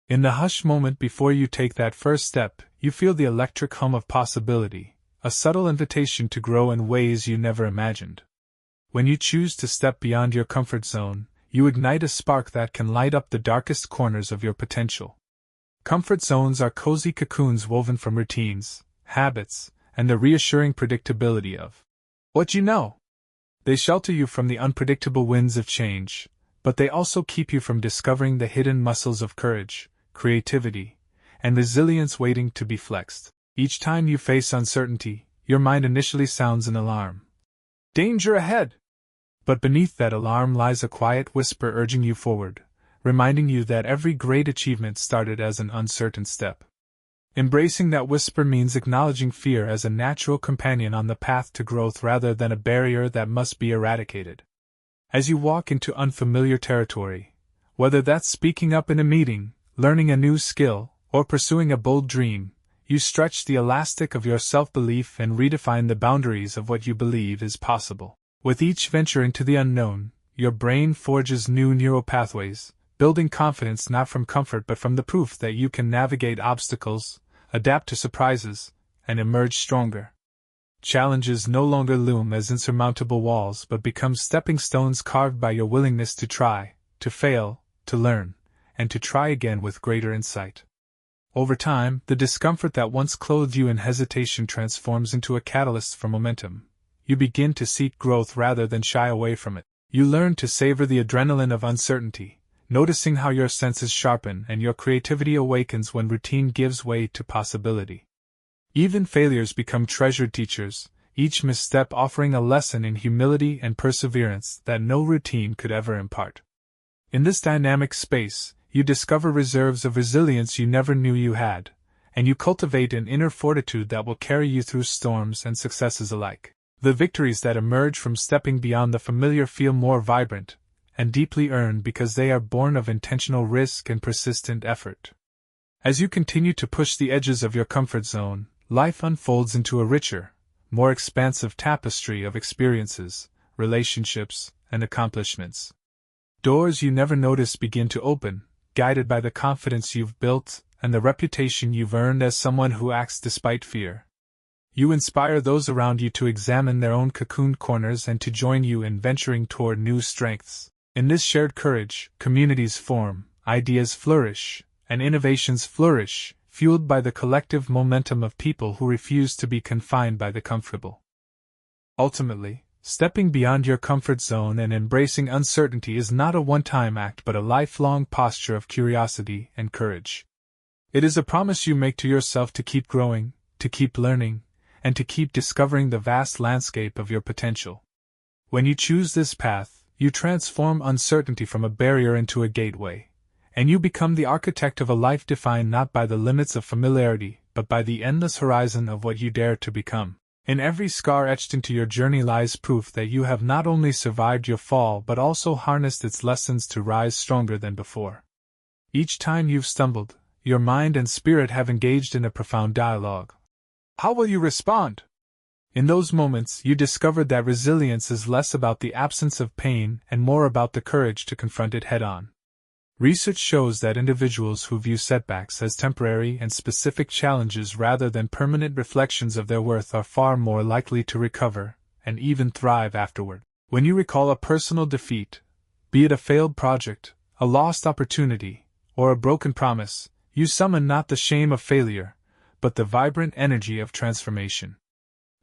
In the hush moment before you take that first step, you feel the electric hum of possibility, a subtle invitation to grow in ways you never imagined. When you choose to step beyond your comfort zone, you ignite a spark that can light up the darkest corners of your potential. Comfort zones are cozy cocoons woven from routines, habits, and the reassuring predictability of what you know. They shelter you from the unpredictable winds of change, but they also keep you from discovering the hidden muscles of courage, creativity, and resilience waiting to be flexed. Each time you face uncertainty, your mind initially sounds an alarm. Danger ahead! But beneath that alarm lies a quiet whisper urging you forward, reminding you that every great achievement started as an uncertain step. Embracing that whisper means acknowledging fear as a natural companion on the path to growth rather than a barrier that must be eradicated. As you walk into unfamiliar territory, whether that's speaking up in a meeting, learning a new skill, or pursuing a bold dream, you stretch the elastic of your self-belief and redefine the boundaries of what you believe is possible. With each venture into the unknown, your brain forges new neural pathways, building confidence not from comfort but from the proof that you can navigate obstacles, adapt to surprises, and emerge stronger. Challenges no longer loom as insurmountable walls but become stepping stones carved by your willingness to try, to fail, to learn, and to try again with greater insight. Over time, the discomfort that once clothed you in hesitation transforms into a catalyst for momentum. You begin to seek growth rather than shy away from it. You learn to savor the adrenaline of uncertainty, noticing how your senses sharpen and your creativity awakens when routine gives way to possibility. Even failures become treasured teachers, each misstep offering a lesson in humility and perseverance that no routine could ever impart. In this dynamic space, you discover reserves of resilience you never knew you had, and you cultivate an inner fortitude that will carry you through storms and successes alike. The victories that emerge from stepping beyond the familiar feel more vibrant and deeply earned because they are born of intentional risk and persistent effort. As you continue to push the edges of your comfort zone, life unfolds into a richer, more expansive tapestry of experiences, relationships, and accomplishments. Doors you never noticed begin to open, guided by the confidence you've built and the reputation you've earned as someone who acts despite fear. You inspire those around you to examine their own cocooned corners and to join you in venturing toward new strengths. In this shared courage, communities form, ideas flourish, and innovations flourish, fueled by the collective momentum of people who refuse to be confined by the comfortable. Ultimately, stepping beyond your comfort zone and embracing uncertainty is not a one-time act but a lifelong posture of curiosity and courage. It is a promise you make to yourself to keep growing, to keep learning, and to keep discovering the vast landscape of your potential. When you choose this path, you transform uncertainty from a barrier into a gateway, and you become the architect of a life defined not by the limits of familiarity, but by the endless horizon of what you dare to become. In every scar etched into your journey lies proof that you have not only survived your fall but also harnessed its lessons to rise stronger than before. Each time you've stumbled, your mind and spirit have engaged in a profound dialogue. How will you respond? In those moments, you discover that resilience is less about the absence of pain and more about the courage to confront it head-on. Research shows that individuals who view setbacks as temporary and specific challenges rather than permanent reflections of their worth are far more likely to recover and even thrive afterward. When you recall a personal defeat, be it a failed project, a lost opportunity, or a broken promise, you summon not the shame of failure, but the vibrant energy of transformation.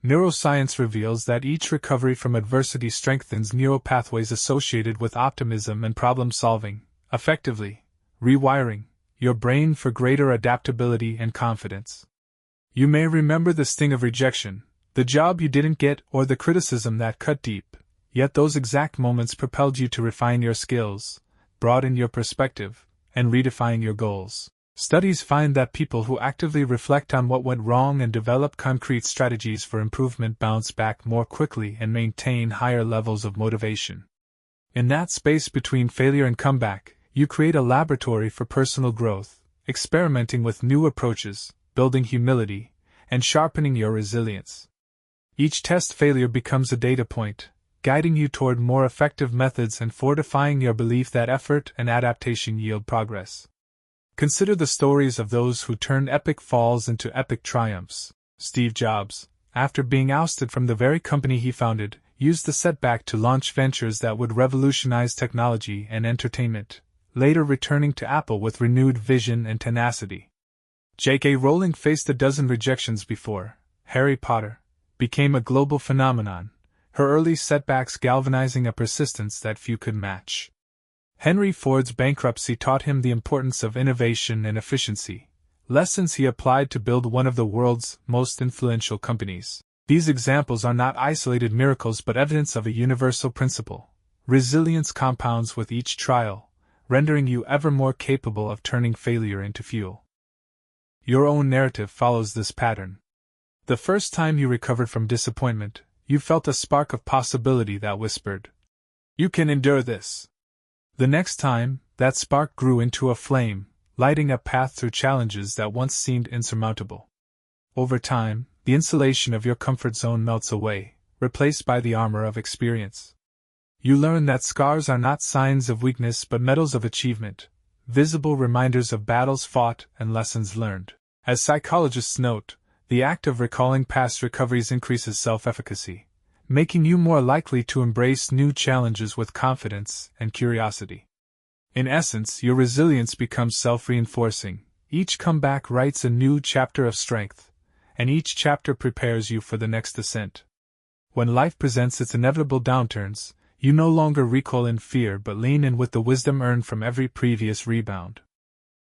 Neuroscience reveals that each recovery from adversity strengthens neural pathways associated with optimism and problem-solving, effectively rewiring your brain for greater adaptability and confidence. You may remember the sting of rejection, the job you didn't get, or the criticism that cut deep, yet those exact moments propelled you to refine your skills, broaden your perspective, and redefine your goals. Studies find that people who actively reflect on what went wrong and develop concrete strategies for improvement bounce back more quickly and maintain higher levels of motivation. In that space between failure and comeback, you create a laboratory for personal growth, experimenting with new approaches, building humility, and sharpening your resilience. Each test failure becomes a data point, guiding you toward more effective methods and fortifying your belief that effort and adaptation yield progress. Consider the stories of those who turned epic falls into epic triumphs. Steve Jobs, after being ousted from the very company he founded, used the setback to launch ventures that would revolutionize technology and entertainment, later returning to Apple with renewed vision and tenacity. J.K. Rowling faced a dozen rejections before Harry Potter became a global phenomenon, her early setbacks galvanizing a persistence that few could match. Henry Ford's bankruptcy taught him the importance of innovation and efficiency, lessons he applied to build one of the world's most influential companies. These examples are not isolated miracles but evidence of a universal principle. Resilience compounds with each trial, rendering you ever more capable of turning failure into fuel. Your own narrative follows this pattern. The first time you recovered from disappointment, you felt a spark of possibility that whispered, "You can endure this." The next time, that spark grew into a flame, lighting a path through challenges that once seemed insurmountable. Over time, the insulation of your comfort zone melts away, replaced by the armor of experience. You learn that scars are not signs of weakness but medals of achievement, visible reminders of battles fought and lessons learned. As psychologists note, the act of recalling past recoveries increases self-efficacy, making you more likely to embrace new challenges with confidence and curiosity. In essence, your resilience becomes self-reinforcing. Each comeback writes a new chapter of strength, and each chapter prepares you for the next ascent. When life presents its inevitable downturns, you no longer recoil in fear but lean in with the wisdom earned from every previous rebound.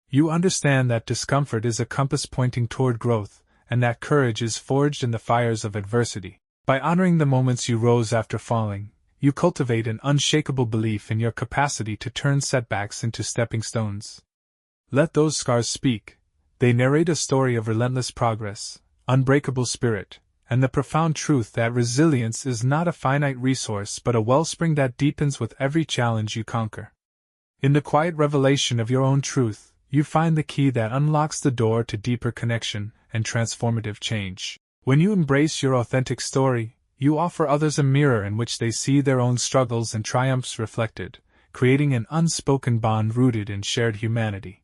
You understand that discomfort is a compass pointing toward growth, and that courage is forged in the fires of adversity. By honoring the moments you rose after falling, you cultivate an unshakable belief in your capacity to turn setbacks into stepping stones. Let those scars speak. They narrate a story of relentless progress, unbreakable spirit, and the profound truth that resilience is not a finite resource but a wellspring that deepens with every challenge you conquer. In the quiet revelation of your own truth, you find the key that unlocks the door to deeper connection and transformative change. When you embrace your authentic story, you offer others a mirror in which they see their own struggles and triumphs reflected, creating an unspoken bond rooted in shared humanity.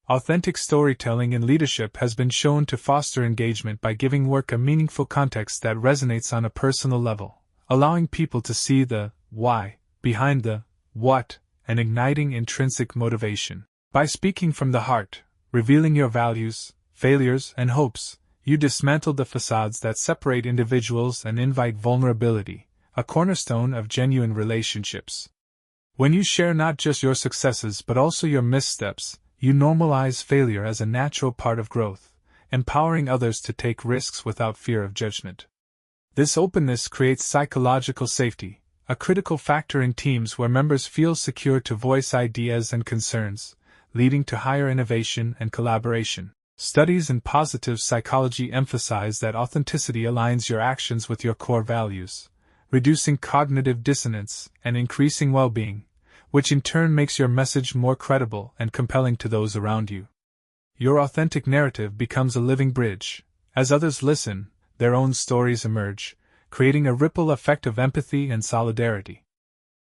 Authentic storytelling in leadership has been shown to foster engagement by giving work a meaningful context that resonates on a personal level, allowing people to see the why behind the what and igniting intrinsic motivation. By speaking from the heart, revealing your values, failures, and hopes, you dismantle the facades that separate individuals and invite vulnerability, a cornerstone of genuine relationships. When you share not just your successes but also your missteps, you normalize failure as a natural part of growth, empowering others to take risks without fear of judgment. This openness creates psychological safety, a critical factor in teams where members feel secure to voice ideas and concerns, leading to higher innovation and collaboration. Studies in positive psychology emphasize that authenticity aligns your actions with your core values, reducing cognitive dissonance and increasing well-being, which in turn makes your message more credible and compelling to those around you. Your authentic narrative becomes a living bridge. As others listen, their own stories emerge, creating a ripple effect of empathy and solidarity.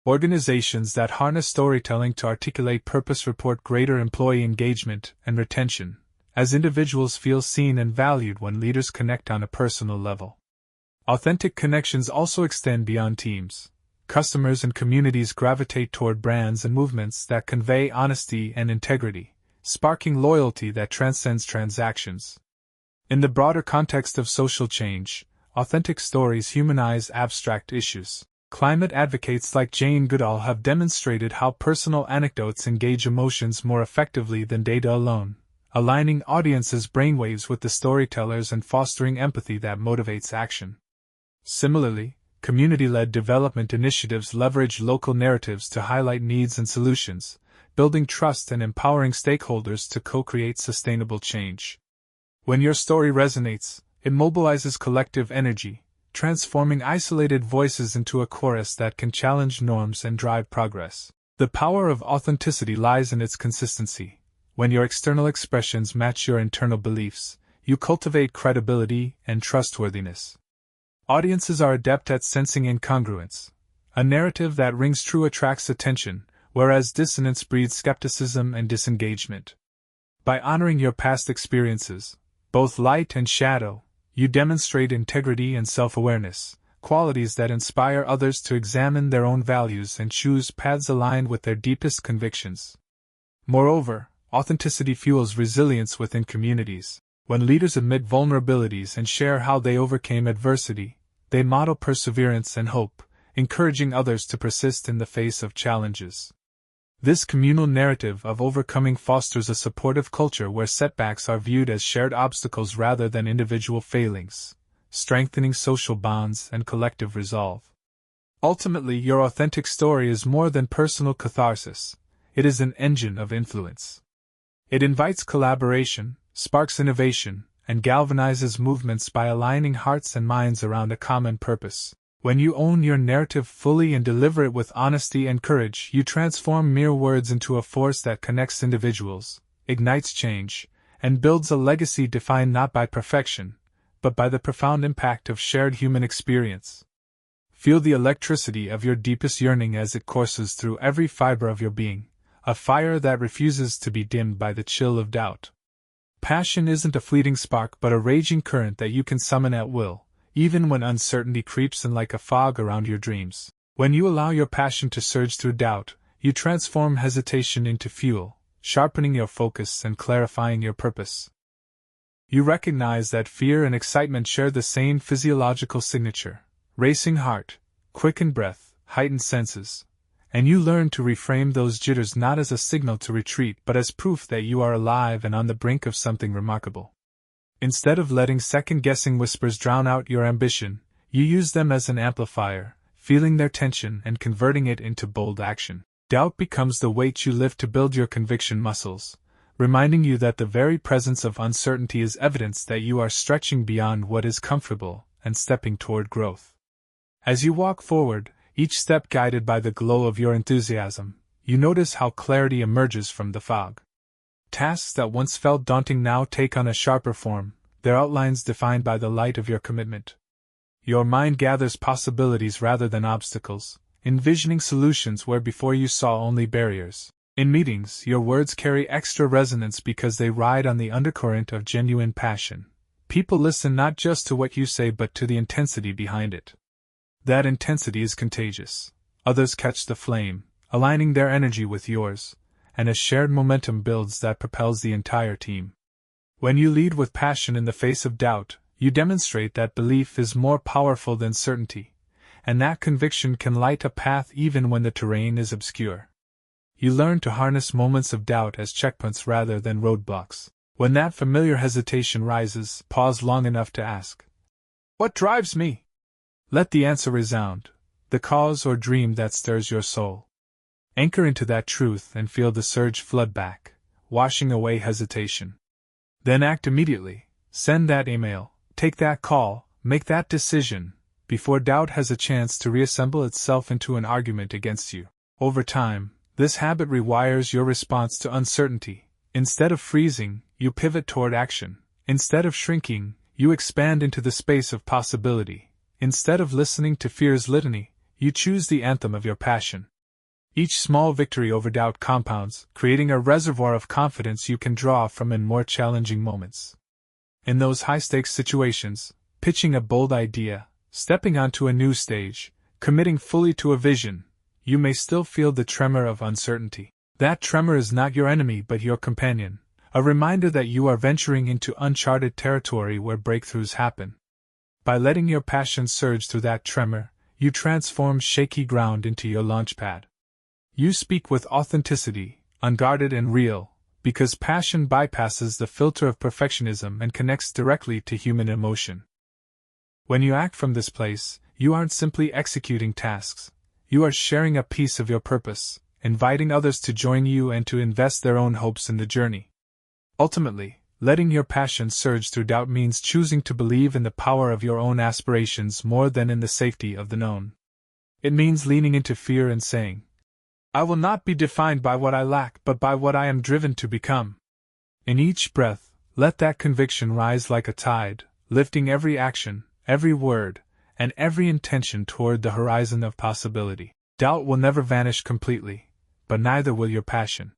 Organizations that harness storytelling to articulate purpose report greater employee engagement and retention, as individuals feel seen and valued when leaders connect on a personal level. Authentic connections also extend beyond teams. Customers and communities gravitate toward brands and movements that convey honesty and integrity, sparking loyalty that transcends transactions. In the broader context of social change, authentic stories humanize abstract issues. Climate advocates like Jane Goodall have demonstrated how personal anecdotes engage emotions more effectively than data alone, aligning audiences' brainwaves with the storytellers and fostering empathy that motivates action. Similarly, community-led development initiatives leverage local narratives to highlight needs and solutions, building trust and empowering stakeholders to co-create sustainable change. When your story resonates, it mobilizes collective energy, transforming isolated voices into a chorus that can challenge norms and drive progress. The power of authenticity lies in its consistency. When your external expressions match your internal beliefs, you cultivate credibility and trustworthiness. Audiences are adept at sensing incongruence. A narrative that rings true attracts attention, whereas dissonance breeds skepticism and disengagement. By honoring your past experiences, both light and shadow, you demonstrate integrity and self-awareness, qualities that inspire others to examine their own values and choose paths aligned with their deepest convictions. Moreover, authenticity fuels resilience within communities. When leaders admit vulnerabilities and share how they overcame adversity, they model perseverance and hope, encouraging others to persist in the face of challenges. This communal narrative of overcoming fosters a supportive culture where setbacks are viewed as shared obstacles rather than individual failings, strengthening social bonds and collective resolve. Ultimately, your authentic story is more than personal catharsis. It is an engine of influence. It invites collaboration, sparks innovation, and galvanizes movements by aligning hearts and minds around a common purpose. When you own your narrative fully and deliver it with honesty and courage, you transform mere words into a force that connects individuals, ignites change, and builds a legacy defined not by perfection, but by the profound impact of shared human experience. Feel the electricity of your deepest yearning as it courses through every fiber of your being, a fire that refuses to be dimmed by the chill of doubt. Passion isn't a fleeting spark but a raging current that you can summon at will, even when uncertainty creeps in like a fog around your dreams. When you allow your passion to surge through doubt, you transform hesitation into fuel, sharpening your focus and clarifying your purpose. You recognize that fear and excitement share the same physiological signature: racing heart, quickened breath, heightened senses, and you learn to reframe those jitters not as a signal to retreat but as proof that you are alive and on the brink of something remarkable. Instead of letting second-guessing whispers drown out your ambition, you use them as an amplifier, feeling their tension and converting it into bold action. Doubt becomes the weight you lift to build your conviction muscles, reminding you that the very presence of uncertainty is evidence that you are stretching beyond what is comfortable and stepping toward growth. As you walk forward, each step guided by the glow of your enthusiasm, you notice how clarity emerges from the fog. Tasks that once felt daunting now take on a sharper form, their outlines defined by the light of your commitment. Your mind gathers possibilities rather than obstacles, envisioning solutions where before you saw only barriers. In meetings, your words carry extra resonance because they ride on the undercurrent of genuine passion. People listen not just to what you say but to the intensity behind it. That intensity is contagious. Others catch the flame, aligning their energy with yours, and a shared momentum builds that propels the entire team. When you lead with passion in the face of doubt, you demonstrate that belief is more powerful than certainty, and that conviction can light a path even when the terrain is obscure. You learn to harness moments of doubt as checkpoints rather than roadblocks. When that familiar hesitation rises, pause long enough to ask, "What drives me?" Let the answer resound, the cause or dream that stirs your soul. Anchor into that truth and feel the surge flood back, washing away hesitation. Then act immediately. Send that email, take that call, make that decision, before doubt has a chance to reassemble itself into an argument against you. Over time, this habit rewires your response to uncertainty. Instead of freezing, you pivot toward action. Instead of shrinking, you expand into the space of possibility. Instead of listening to fear's litany, you choose the anthem of your passion. Each small victory over doubt compounds, creating a reservoir of confidence you can draw from in more challenging moments. In those high-stakes situations, pitching a bold idea, stepping onto a new stage, committing fully to a vision, you may still feel the tremor of uncertainty. That tremor is not your enemy but your companion, a reminder that you are venturing into uncharted territory where breakthroughs happen. By letting your passion surge through that tremor, you transform shaky ground into your launchpad. You speak with authenticity, unguarded and real, because passion bypasses the filter of perfectionism and connects directly to human emotion. When you act from this place, you aren't simply executing tasks, you are sharing a piece of your purpose, inviting others to join you and to invest their own hopes in the journey. Ultimately, letting your passion surge through doubt means choosing to believe in the power of your own aspirations more than in the safety of the known. It means leaning into fear and saying, "I will not be defined by what I lack but by what I am driven to become." In each breath, let that conviction rise like a tide, lifting every action, every word, and every intention toward the horizon of possibility. Doubt will never vanish completely, but neither will your passion.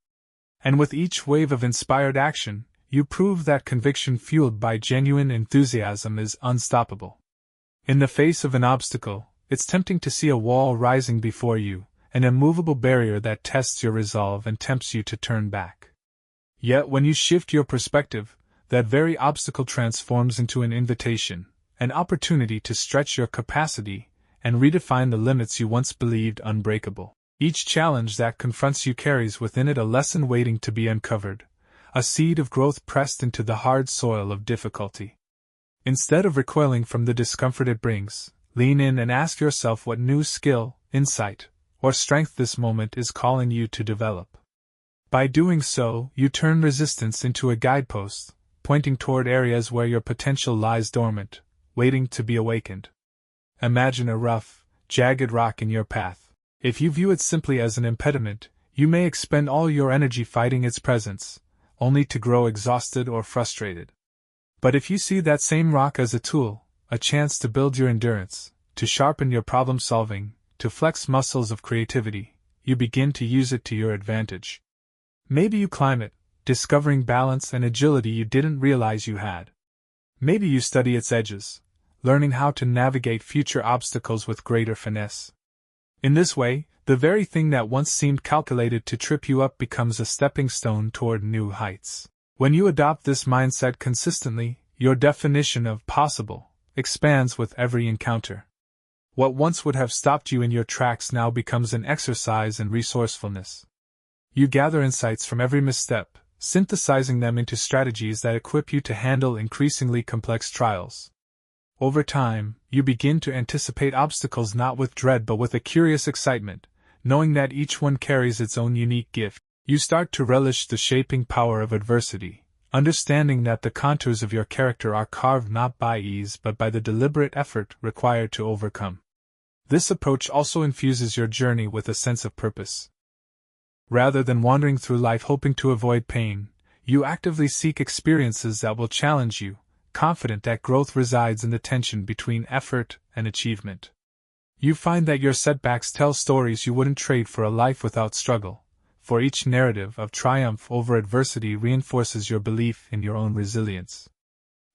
And with each wave of inspired action, you prove that conviction fueled by genuine enthusiasm is unstoppable. In the face of an obstacle, it's tempting to see a wall rising before you, an immovable barrier that tests your resolve and tempts you to turn back. Yet when you shift your perspective, that very obstacle transforms into an invitation, an opportunity to stretch your capacity and redefine the limits you once believed unbreakable. Each challenge that confronts you carries within it a lesson waiting to be uncovered, a seed of growth pressed into the hard soil of difficulty. Instead of recoiling from the discomfort it brings, lean in and ask yourself what new skill, insight, or strength this moment is calling you to develop. By doing so, you turn resistance into a guidepost, pointing toward areas where your potential lies dormant, waiting to be awakened. Imagine a rough, jagged rock in your path. If you view it simply as an impediment, you may expend all your energy fighting its presence, only to grow exhausted or frustrated. But if you see that same rock as a tool, a chance to build your endurance, to sharpen your problem solving, to flex muscles of creativity, you begin to use it to your advantage. Maybe you climb it, discovering balance and agility you didn't realize you had. Maybe you study its edges, learning how to navigate future obstacles with greater finesse. In this way, the very thing that once seemed calculated to trip you up becomes a stepping stone toward new heights. When you adopt this mindset consistently, your definition of possible expands with every encounter. What once would have stopped you in your tracks now becomes an exercise in resourcefulness. You gather insights from every misstep, synthesizing them into strategies that equip you to handle increasingly complex trials. Over time, you begin to anticipate obstacles not with dread but with a curious excitement, knowing that each one carries its own unique gift. You start to relish the shaping power of adversity, understanding that the contours of your character are carved not by ease but by the deliberate effort required to overcome. This approach also infuses your journey with a sense of purpose. Rather than wandering through life hoping to avoid pain, you actively seek experiences that will challenge you, confident that growth resides in the tension between effort and achievement. You find that your setbacks tell stories you wouldn't trade for a life without struggle, for each narrative of triumph over adversity reinforces your belief in your own resilience.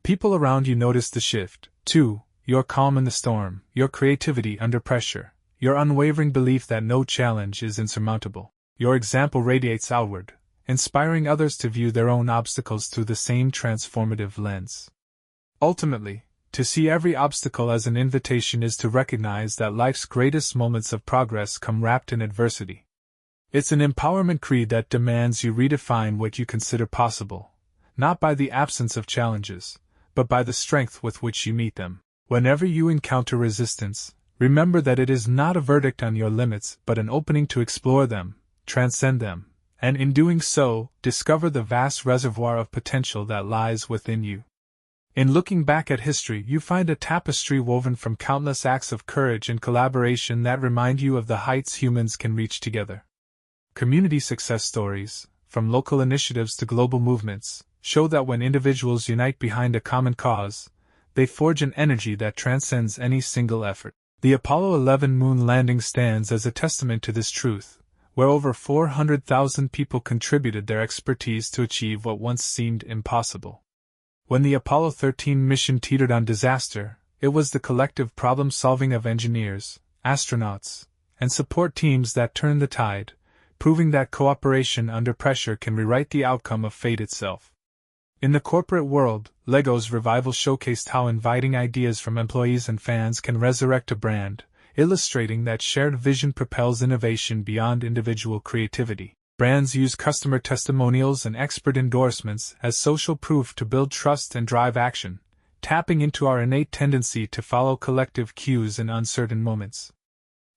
People around you notice the shift, too, your calm in the storm, your creativity under pressure, your unwavering belief that no challenge is insurmountable. Your example radiates outward, inspiring others to view their own obstacles through the same transformative lens. Ultimately, to see every obstacle as an invitation is to recognize that life's greatest moments of progress come wrapped in adversity. It's an empowerment creed that demands you redefine what you consider possible, not by the absence of challenges, but by the strength with which you meet them. Whenever you encounter resistance, remember that it is not a verdict on your limits but an opening to explore them, transcend them, and in doing so, discover the vast reservoir of potential that lies within you. In looking back at history, you find a tapestry woven from countless acts of courage and collaboration that remind you of the heights humans can reach together. Community success stories, from local initiatives to global movements, show that when individuals unite behind a common cause, they forge an energy that transcends any single effort. The Apollo 11 moon landing stands as a testament to this truth, where over 400,000 people contributed their expertise to achieve what once seemed impossible. When the Apollo 13 mission teetered on disaster, it was the collective problem-solving of engineers, astronauts, and support teams that turned the tide, proving that cooperation under pressure can rewrite the outcome of fate itself. In the corporate world, LEGO's revival showcased how inviting ideas from employees and fans can resurrect a brand, illustrating that shared vision propels innovation beyond individual creativity. Brands use customer testimonials and expert endorsements as social proof to build trust and drive action, tapping into our innate tendency to follow collective cues in uncertain moments.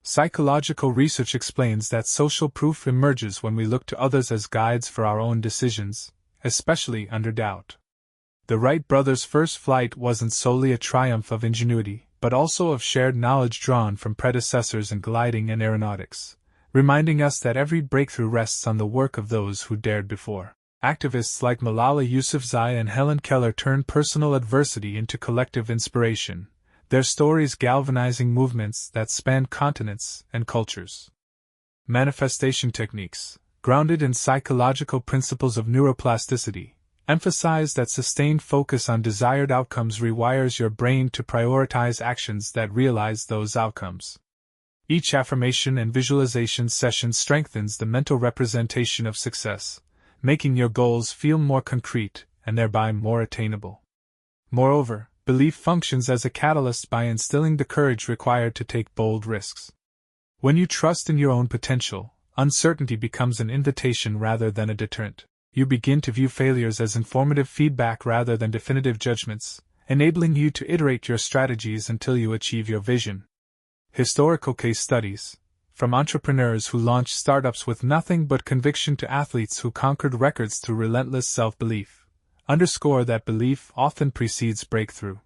Psychological research explains that social proof emerges when we look to others as guides for our own decisions, especially under doubt. The Wright brothers' first flight wasn't solely a triumph of ingenuity, but also of shared knowledge drawn from predecessors in gliding and aeronautics, reminding us that every breakthrough rests on the work of those who dared before. Activists like Malala Yousafzai and Helen Keller turned personal adversity into collective inspiration, their stories galvanizing movements that spanned continents and cultures. Manifestation techniques. grounded in psychological principles of neuroplasticity, emphasize that sustained focus on desired outcomes rewires your brain to prioritize actions that realize those outcomes. Each affirmation and visualization session strengthens the mental representation of success, making your goals feel more concrete and thereby more attainable. Moreover, belief functions as a catalyst by instilling the courage required to take bold risks. When you trust in your own potential, uncertainty becomes an invitation rather than a deterrent. You begin to view failures as informative feedback rather than definitive judgments, enabling you to iterate your strategies until you achieve your vision. Historical case studies, from entrepreneurs who launched startups with nothing but conviction to athletes who conquered records through relentless self-belief, underscore that belief often precedes breakthrough.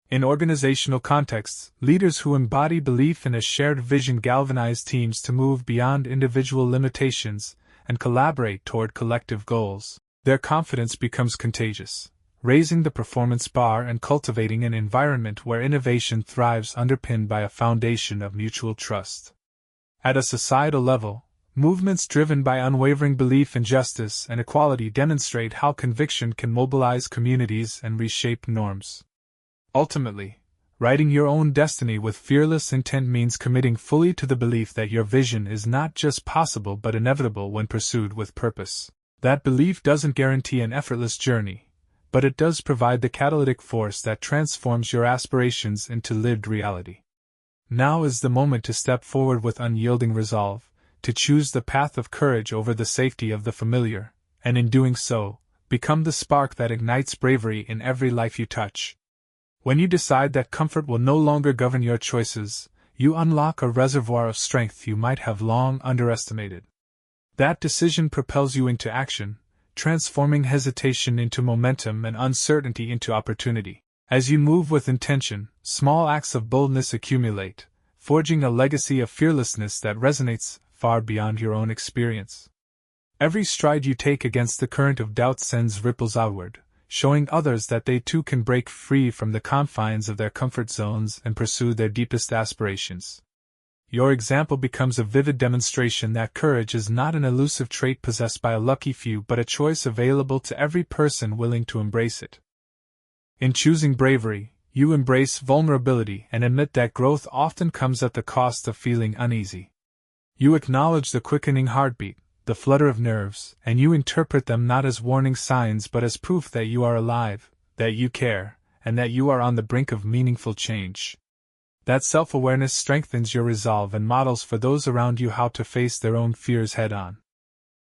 In organizational contexts, leaders who embody belief in a shared vision galvanize teams to move beyond individual limitations and collaborate toward collective goals. Their confidence becomes contagious, raising the performance bar and cultivating an environment where innovation thrives underpinned by a foundation of mutual trust. At a societal level, movements driven by unwavering belief in justice and equality demonstrate how conviction can mobilize communities and reshape norms. Ultimately, writing your own destiny with fearless intent means committing fully to the belief that your vision is not just possible but inevitable when pursued with purpose. That belief doesn't guarantee an effortless journey, but it does provide the catalytic force that transforms your aspirations into lived reality. Now is the moment to step forward with unyielding resolve, to choose the path of courage over the safety of the familiar, and in doing so, become the spark that ignites bravery in every life you touch. When you decide that comfort will no longer govern your choices, you unlock a reservoir of strength you might have long underestimated. That decision propels you into action, transforming hesitation into momentum and uncertainty into opportunity. As you move with intention, small acts of boldness accumulate, forging a legacy of fearlessness that resonates far beyond your own experience. Every stride you take against the current of doubt sends ripples outward, showing others that they too can break free from the confines of their comfort zones and pursue their deepest aspirations. Your example becomes a vivid demonstration that courage is not an elusive trait possessed by a lucky few but a choice available to every person willing to embrace it. In choosing bravery, you embrace vulnerability and admit that growth often comes at the cost of feeling uneasy. You acknowledge the quickening heartbeat, the flutter of nerves, and you interpret them not as warning signs but as proof that you are alive, that you care, and that you are on the brink of meaningful change. That self-awareness strengthens your resolve and models for those around you how to face their own fears head-on.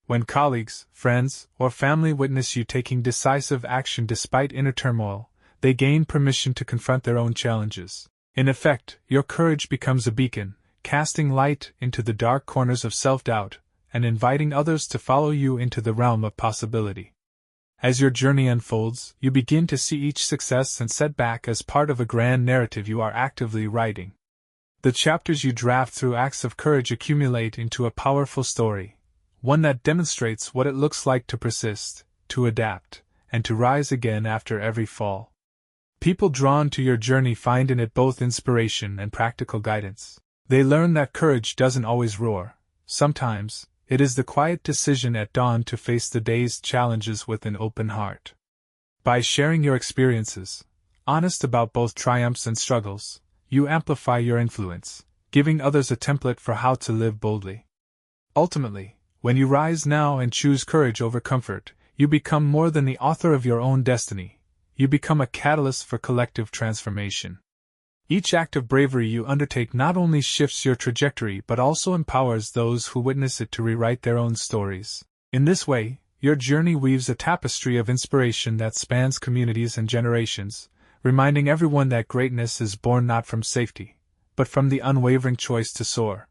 When colleagues, friends, or family witness you taking decisive action despite inner turmoil, they gain permission to confront their own challenges. In effect, your courage becomes a beacon, casting light into the dark corners of self-doubt, and inviting others to follow you into the realm of possibility. As your journey unfolds, you begin to see each success and setback as part of a grand narrative you are actively writing. The chapters you draft through acts of courage accumulate into a powerful story, one that demonstrates what it looks like to persist, to adapt, and to rise again after every fall. People drawn to your journey find in it both inspiration and practical guidance. They learn that courage doesn't always roar. Sometimes, it is the quiet decision at dawn to face the day's challenges with an open heart. By sharing your experiences, honest about both triumphs and struggles, you amplify your influence, giving others a template for how to live boldly. Ultimately, when you rise now and choose courage over comfort, you become more than the author of your own destiny. You become a catalyst for collective transformation. Each act of bravery you undertake not only shifts your trajectory but also empowers those who witness it to rewrite their own stories. In this way, your journey weaves a tapestry of inspiration that spans communities and generations, reminding everyone that greatness is born not from safety, but from the unwavering choice to soar.